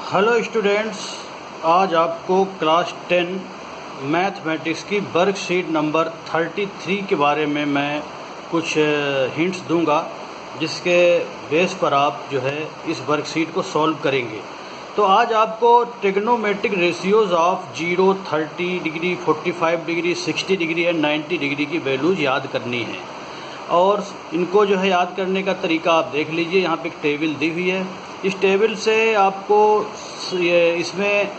Hello students, आज आपको class 10 mathematics की वर्कशीट नंबर 33 के बारे में मैं कुछ हिंट्स दूंगा, जिसके बेस पर आप जो है इस वर्कशीट को सॉल्व करेंगे। तो आज आपको trigonometric ratios of 0, 30 degree, 45 degree, 60 degree and 90 degree की वैल्यूज़ याद करनी है। और इनको जो है याद करने का तरीका आप देख लीजिए। यहाँ पे एक टेबल दी हुई है। इस टेबल से आपको इसमें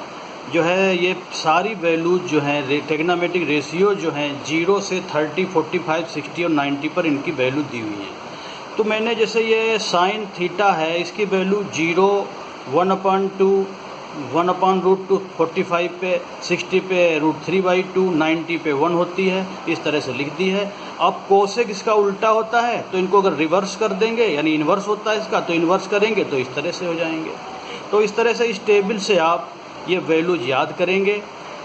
जो है ये सारी वैल्यूज जो हैं ट्रिग्नोमेट्रिक रेशियो जो हैं 0 से 30, 45, 60 और 90 पर इनकी वैल्यू दी हुई है। तो मैंने जैसे ये साइन थीटा है, इसकी वैल्यू 0, 1/2, 1/√2, 45 पे, 60 पे √3/2, 90 पे 1 होती है। इस तरह से लिख दी है। अब कोसेक इसका उल्टा होता है, तो इनको अगर रिवर्स कर देंगे, यानी इन्वर्स होता है इसका, तो इन्वर्स करेंगे तो इस तरह से हो जाएंगे। तो इस तरह से इस टेबल से आप ये वैल्यूज याद करेंगे।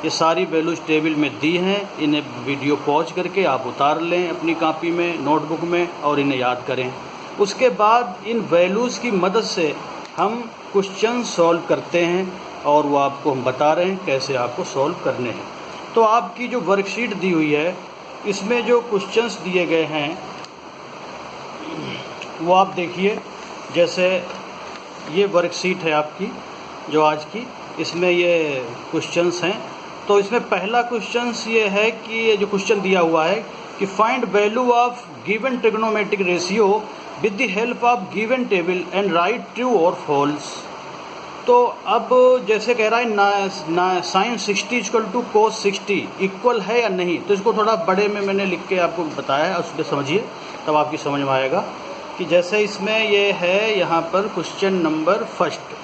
ये सारी वैल्यूज टेबल में दी हैं। इन्हें वीडियो पॉज करके आप उतार लें अपनी कॉपी में, नोटबुक में, और इन्हें याद करें। उसके बाद इन वैल्यूज़ की मदद से हम क्वेश्चन सॉल्व करते हैं, और वो आपको हम बता रहे हैं कैसे आपको सॉल्व करने हैं। तो आपकी जो वर्कशीट दी हुई है, इसमें जो क्वेश्चंस दिए गए हैं वो आप देखिए। जैसे ये वर्कशीट है आपकी जो आज की, इसमें ये क्वेश्चंस हैं। तो इसमें पहला क्वेश्चंस ये है कि ये जो क्वेश्चन दिया हुआ है कि find value of given trigonometric ratio with the help of given table and right true और फॉल्स। तो अब जैसे कह रहा है ना साइन 60 = कोस 60 इक्वल है या नहीं, तो इसको थोड़ा बड़े में मैंने लिख के आपको बताया है, उसमें समझिए तब आपकी समझ में आएगा। कि जैसे इसमें ये है यहाँ पर क्वेश्चन नंबर फर्स्ट,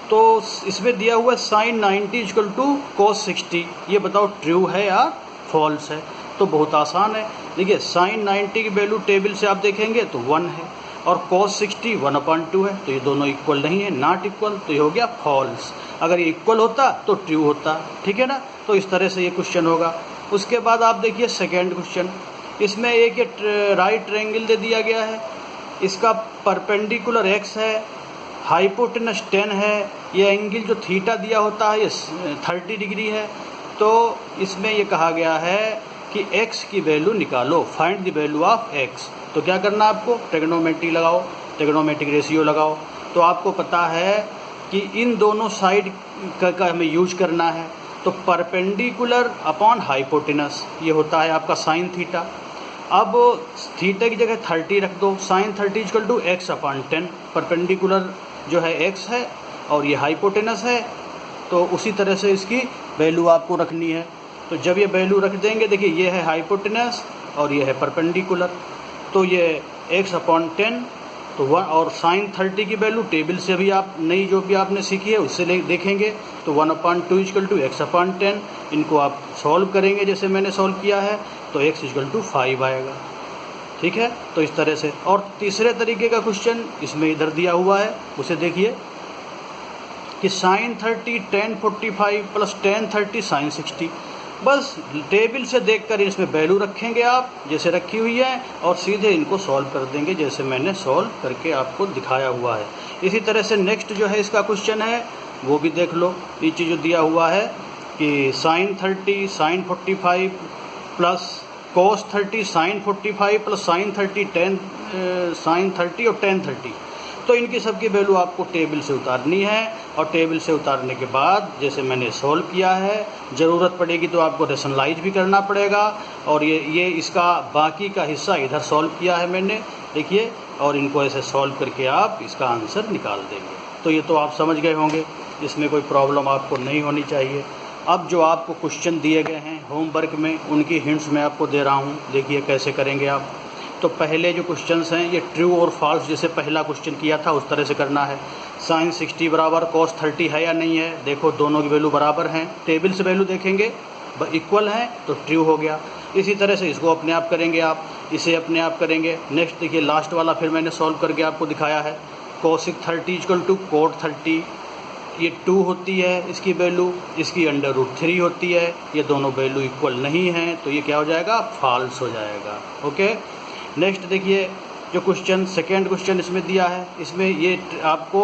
तो इसमें दिया हुआ साइन 90 = कोस 60, ये बताओ ट्रू है या फॉल्स है। तो बहुत आसान है। देखिए साइन 90 की वैल्यू टेबल से आप देखेंगे तो 1 है, और cos 60 1/2 है, तो ये दोनों इक्वल नहीं है, नॉट इक्वल, तो ये हो गया फॉल्स। अगर ये इक्वल होता तो ट्रू होता, ठीक है ना। तो इस तरह से ये क्वेश्चन होगा। उसके बाद आप देखिए सेकेंड क्वेश्चन, इसमें एक ये राइट ट्रायंगल दे दिया गया है, इसका परपेंडिकुलर x है, हाइपोटेनस 10 है, ये एंगल जो थीटा दिया होता है ये 30 डिग्री है। तो इसमें ये कहा गया है कि x की वैल्यू निकालो, find the value of x। तो क्या करना है आपको, ट्रिग्नोमेट्री लगाओ, ट्रिग्नोमेट्रिक रेशियो लगाओ। तो आपको पता है कि इन दोनों साइड का हमें यूज करना है। तो परपेंडिकुलर अपॉन हाइपोटेनस, ये होता है आपका साइन थीटा। अब थीटा की जगह 30 रख दो, साइन 30 = x/10। परपेंडिकुलर जो है x है और ये हाइपोटेनस है, तो उसी तरह से इसकी वैल्यू आपको रखनी है। तो जब ये वैल्यू रख देंगे, देखिए ये है हाइपोटेनस और ये है परपेंडिकुलर, तो ये x/10 तो 1, और साइन 30 की वैल्यू टेबल से भी आप नई जो भी आपने सीखी है उससे देखेंगे, तो 1/2 = x/10। इनको आप सॉल्व करेंगे जैसे मैंने सॉल्व किया है, तो x = 5 आएगा, ठीक है। तो इस तरह से। और तीसरे तरीके का क्वेश्चन इसमें इधर दिया हुआ है, उसे देखिए कि साइन 30 tan 45 + tan 30 sin 60। बस टेबल से देखकर इसमें वैल्यू रखेंगे आप जैसे रखी हुई है, और सीधे इनको सॉल्व कर देंगे जैसे मैंने सॉल्व करके आपको दिखाया हुआ है। इसी तरह से नेक्स्ट जो है इसका क्वेश्चन है वो भी देख लो। नीचे जो दिया हुआ है कि sine 30 sin 45 plus cos 30 sin 45 plus sine 30 tan sin 30 और tan 30। तो इनकी सबकी वैल्यू आपको टेबल से उतारनी है, और टेबल से उतारने के बाद जैसे मैंने सॉल्व किया है, ज़रूरत पड़ेगी तो आपको रेशनलाइज भी करना पड़ेगा। और ये इसका बाकी का हिस्सा इधर सॉल्व किया है मैंने, देखिए, और इनको ऐसे सॉल्व करके आप इसका आंसर निकाल देंगे। तो ये तो आप समझ गए होंगे, इसमें कोई प्रॉब्लम आपको नहीं होनी चाहिए। अब जो आपको क्वेश्चन दिए गए हैं होमवर्क में, उनकी हिंट्स मैं आपको दे रहा हूँ, देखिए कैसे करेंगे आप। तो पहले जो क्वेश्चंस हैं ये ट्रू और फॉल्स, जैसे पहला क्वेश्चन किया था उस तरह से करना है। साइन 60 बराबर cos 30 है या नहीं है, देखो दोनों की वैल्यू बराबर हैं, टेबल से वैल्यू देखेंगे इक्वल हैं तो ट्रू हो गया। इसी तरह से इसको अपने आप करेंगे आप, इसे अपने आप करेंगे। नेक्स्ट देखिए लास्ट वाला फिर मैंने सॉल्व करके आपको दिखाया है। cosec 30 = cot 30, ये 2 होती है इसकी वैल्यू, इसकी √3 होती है, ये दोनों वैल्यू इक्वल नहीं हैं, तो ये क्या हो जाएगा, फॉल्स हो जाएगा। ओके। नेक्स्ट देखिए जो क्वेश्चन सेकेंड क्वेश्चन इसमें दिया है, इसमें ये आपको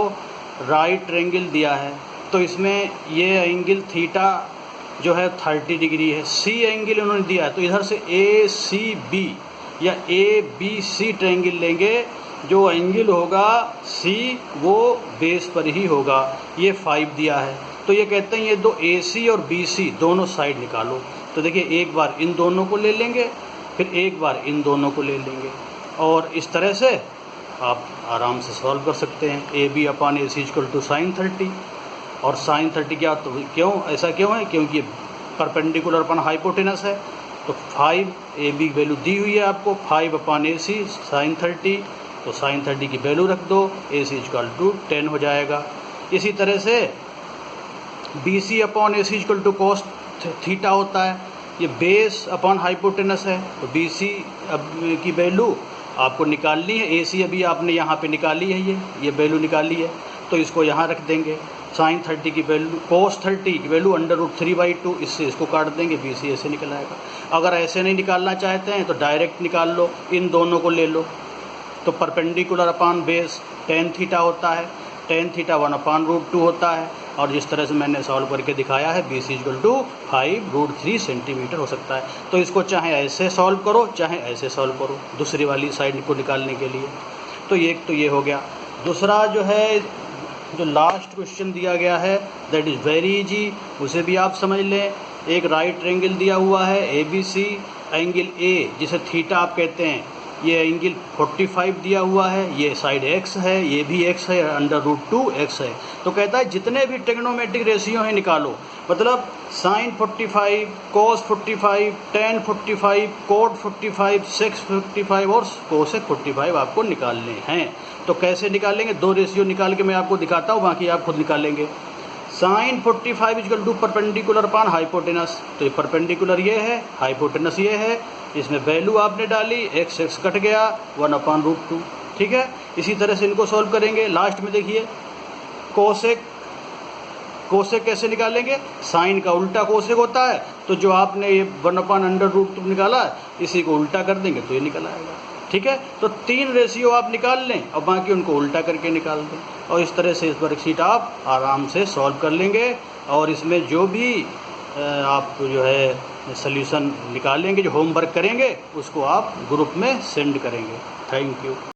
राइट ट्रायंगल दिया है, तो इसमें ये एंगल थीटा जो है 30 डिग्री है, सी एंगल उन्होंने दिया है, तो इधर से ए सी बी या ए बी सी ट्रायंगल लेंगे, जो एंगल होगा सी वो बेस पर ही होगा। ये 5 दिया है, तो ये कहते हैं ये दो ए सी और बी सी दोनों साइड निकालो। तो देखिए एक बार इन दोनों को ले लेंगे, फिर एक बार इन दोनों को ले लेंगे, और इस तरह से आप आराम से सॉल्व कर सकते हैं। A B upon A C equal to sine 30, और साइन 30 क्या, तो क्यों ऐसा क्यों है, क्योंकि परपेंडिकुलर अपन हाइपोटेनस है। तो 5 ए बी की वैल्यू दी हुई है आपको, 5 अपान ए सी साइन 30, तो साइन 30 की वैल्यू रख दो, ए सी इक्वल टू 10 हो जाएगा। इसी तरह से B C upon A C equal to cos theta होता है, ये बेस अपॉन हाइपोटेनस है, तो बी सी की वैल्यू आपको निकालनी है। ए सी अभी आपने यहाँ पे निकाली है, ये वैल्यू निकाली है, तो इसको यहाँ रख देंगे। साइन 30 की वैल्यू, कोस 30 की वैल्यू √3/2, इससे इसको काट देंगे, बी सी ऐसे निकल आएगा। अगर ऐसे नहीं निकालना चाहते हैं तो डायरेक्ट निकाल लो, इन दोनों को ले लो। तो परपेंडिकुलर अपान बेस टेन थीटा होता है, टेन थीटा 1/√2 होता है, और जिस तरह से मैंने सॉल्व करके दिखाया है B C equal to 5√3 centimetre हो सकता है। तो इसको चाहे ऐसे सॉल्व करो चाहे ऐसे सॉल्व करो, दूसरी वाली साइड को निकालने के लिए। तो ये हो गया। दूसरा जो है, जो लास्ट क्वेश्चन दिया गया है दैट इज़ वेरी इजी, उसे भी आप समझ लें। एक राइट ट्रायंगल दिया हुआ है A B C, angle A जिसे थीटा आप कहते हैं, ये एंगल 45 दिया हुआ है, ये साइड x है, ये भी x है, √2 x है। तो कहता है जितने भी ट्रिग्नोमेट्रिक रेशियो हैं निकालो, मतलब साइन 45, कोस 45, टेन 45, कोट 45, सेक्स 45 और कोसेक 45 आपको निकालने हैं। तो कैसे निकालेंगे, दो रेशियो निकाल के मैं आपको दिखाता हूँ, बाकी आप खुद निकालेंगे। Sine 45 equal to perpendicular upon hypotenuse, तो ये परपेंडिकुलर ये है, हाइपोटेनस ये है, इसमें वैल्यू आपने डाली, x कट गया 1/√2, ठीक है। इसी तरह से इनको सॉल्व करेंगे। लास्ट में देखिए कोसेक कैसे निकालेंगे, साइन का उल्टा कोसेक होता है, तो जो आपने ये 1/√2 निकाला इसी को उल्टा कर देंगे तो ये निकल आएगा, ठीक है। तो 3 रेशियो आप निकाल लें और बाकी उनको उल्टा करके निकाल दें, और इस तरह से इस वर्कशीट आप आराम से सॉल्व कर लेंगे। और इसमें जो भी आप जो है सॉल्यूशन निकालेंगे, जो होमवर्क करेंगे, उसको आप ग्रुप में सेंड करेंगे। Thank you.